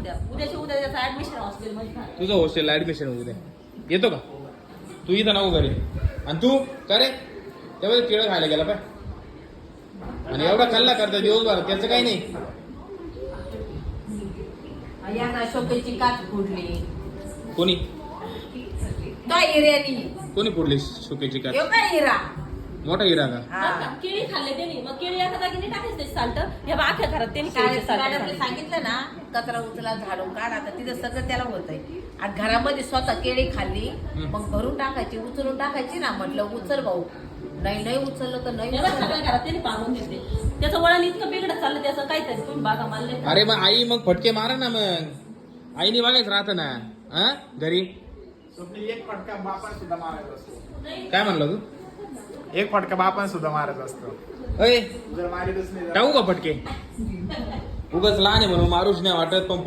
उद्या ऍडमिशन हॉस्टेलमध्ये. तुझं हॉस्टेलला ऍडमिशन उद्या येतो का? तू इथं नको घरी. आणि तू का रे तेव्हा केळं खायला गेला पाय आणि एवढा खाल्ला करता दिवसभर त्याचं काही नाही. यांना शोकेची काच फोडली कोणी काय हिऱ्यानी. कोणी फोडली शोकेची का? यो काय हिरा मोठा हिरा का? केळी खाल्ले त्यांनी, मग केळी एका जागी नाही टाकायचं साल्ट. हे बघ अख्ख्या घरात त्यांनी केळीचे साल्ट मॅडमने खाल्ले. सांगितलं ना कचरा उचला झाडून काढ. आता तिथं सगळं त्याला होतंय. आणि घरामध्ये स्वतः केळी खाल्ली मग भरून टाकायची उचलून टाकायची ना. म्हटलं उचल भाऊ. नाही उचललं तर नाही हे बघ, उचललं. सगळ्या घरात त्यांनी पाळून घेतले. त्याचं वळण इतकं बिघडत चाललं त्याचं काहीतरी. तुम्ही बागा मानले. अरे मग आई मग फटके मारा ना. मग आईने बघायचं राहतं ना. हा घरी एक फटका बापान सुद्धा मारायचा असतो. काय म्हणलं तू? एक फटका बापान सुद्धा मारायचा असतो. अय जर मारितच नाही टाकू का फटके? उगाच लहान आहे म्हणून मारूच नाही वाटत पण